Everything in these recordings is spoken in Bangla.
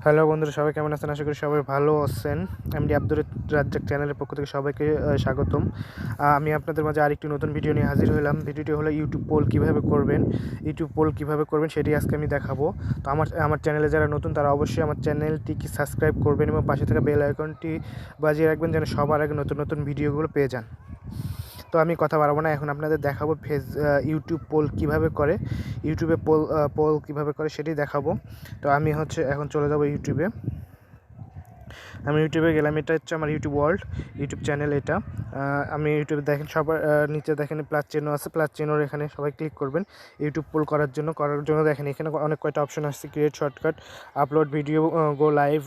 হ্যালো বন্ধুরা, সবাই কেমন আছেন? আশা করি সবাই ভালো আছেন। এমডি আব্দুর রাজ্জাক চ্যানেলের পক্ষ থেকে সবাইকে স্বাগতম। আমি আপনাদের মাঝে আরেকটি নতুন ভিডিও নিয়ে হাজির হলাম। ভিডিওটি হলো ইউটিউব পোল কীভাবে করবেন সেটি আজকে আমি দেখাবো। তো আমার চ্যানেলে যারা নতুন তারা অবশ্যই আমার চ্যানেলটিকে সাবস্ক্রাইব করবেন এবং পাশে থাকা বেল আইকনটি বাজিয়ে রাখবেন যেন সবার আগে নতুন নতুন ভিডিওগুলো পেয়ে যান। তো আমি কথা বাড়াবো না, এখন আপনাদের দেখাবো ইউটিউব পোল কীভাবে করে, ইউটিউবে পোল কীভাবে করে সেটি দেখাবো। তো আমি এখন চলে যাব ইউটিউবে। আমি ইউটিউবে গেলাম। এটা হচ্ছে আমার ইউটিউব ওয়ার্ল্ড ইউটিউব চ্যানেল। এটা আমি ইউটিউবে দেখেন সবার নিচে দেখেন প্লাস চিহ্ন আছে, প্লাস চিহ্নর এখানে সবাই ক্লিক করবেন ইউটিউব পোল করার জন্য দেখেন এখানে অনেক কয়টা অপশন আছে। ক্রিয়েট শর্টকাট, আপলোড ভিডিও, গো লাইভ,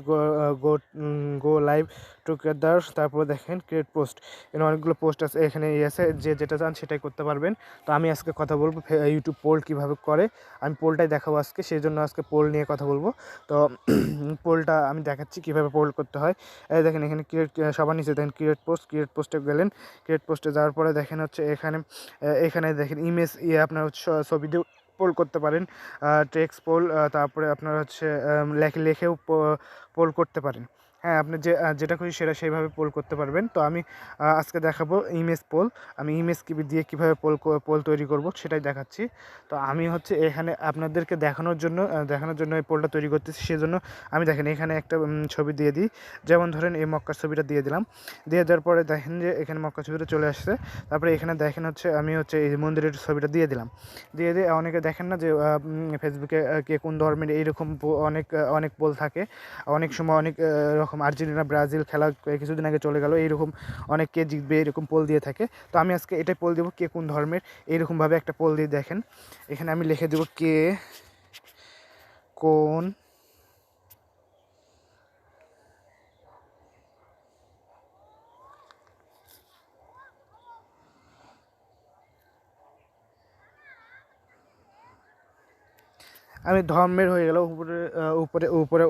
গো লাইভ টুগেদার, তারপরে দেখেন ক্রিয়েট পোস্ট। এখানে অনেকগুলো পোস্ট আছে, এখানে আছে যেটা চান সেটাই করতে পারবেন। তো আমি আজকে কথা বলবো ইউটিউব পোল কীভাবে করে, আমি পোলটাই দেখাবো আজকে, সেই জন্য আজকে পোল নিয়ে কথা বলবো। তো পোলটা আমি দেখাচ্ছি কীভাবে পোল করতে হয়। এই দেখেন এখানে সবার নিচে দেখেন ক্রিয়েট পোস্টে গেলেন। ক্রিয়েট পোস্টে যাওয়ার পরে দেখেন এখানে দেখেন ইমেজ আপনার ছবি দিয়ে পোল করতে পারেন, টেক্সট পোল, তারপরে আপনার লেখেও পোল করতে পারেন। হ্যাঁ, আপনি যেটা খুশি সেটা সেইভাবে পোল করতে পারবেন। তো আমি আজকে দেখাবো ইমেজ পোল। আমি ইমেজ দিয়ে কীভাবে পোল তৈরি করব সেটাই দেখাচ্ছি। তো আমি এখানে আপনাদেরকে দেখানোর জন্য এই পোলটা তৈরি করতেছি। সেজন্য আমি দেখেন এখানে একটা ছবি দিয়ে দিই। যেমন ধরেন এই মক্কার ছবিটা দিয়ে দিলাম। দিয়ে দেওয়ার পরে দেখেন যে এখানে মক্কার ছবিটা চলে আসছে। তারপরে এখানে দেখেন আমি এই মন্দিরের ছবিটা দিয়ে দিলাম। দিয়ে অনেকে দেখেন না যে ফেসবুকে কে কোন ধর্মের এইরকম অনেক পোল থাকে। অনেক সময় অনেক রকম আর্জেন্টিনা ব্রাজিল খেলা কিছুদিন আগে চলে গেল, এইরকম অনেক কে জিতবে এরকম পোল দিয়ে থাকে। তো আমি আজকে এটাই পোল দেবো, কে কোন ধর্মের, এইরকমভাবে একটা পোল দিয়ে দেখেন এখানে আমি লিখে দেবো কে কোন আমি ধর্মের হয়ে গেল। উপরে উপরে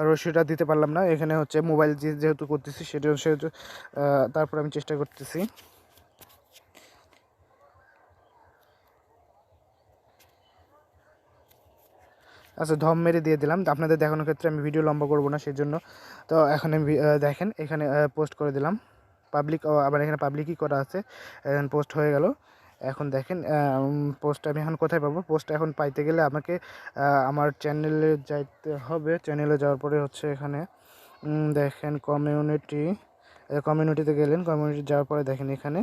রশিটা দিতে পারলাম না, এখানে মোবাইল যেহেতু করতেছি সেহেতু তারপর আমি চেষ্টা করতেছি। আচ্ছা, মেরে দিয়ে দিলাম। আপনাদের দেখানোর ক্ষেত্রে আমি ভিডিও লম্বা করব না সেজন্য। তো এখন আমি দেখেন এখানে পোস্ট করে দিলাম পাবলিক, আবার এখানে পাবলিকই করা আছে, পোস্ট হয়ে গেল। এখন দেখেন পোস্ট আমি এখন কোথায় পাবো? পোস্ট এখন পাইতে গেলে আমাকে আমার চ্যানেলে যাইতে হবে। চ্যানেলে যাওয়ার পরে এখানে দেখেন কমিউনিটিতে গেলেন। কমিউনিটি যাওয়ার পরে দেখেন এখানে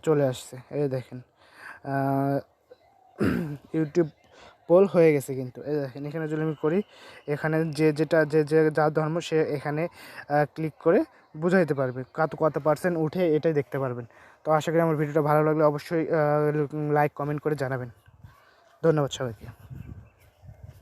চলে আসছে। এই দেখেন ইউটিউব পোল হয়ে গেছে। কিন্তু এই দেখেন এখানে যদি আমি করি, এখানে যে যার ধর্ম সে এখানে ক্লিক করে বুঝাইতে পারবে কত পার্সেন্ট উঠে, এটাই দেখতে পারবেন। তো আশা করি আমার ভিডিওটা ভালো লাগলে অবশ্যই লাইক কমেন্ট করে জানাবেন। ধন্যবাদ সবাইকে।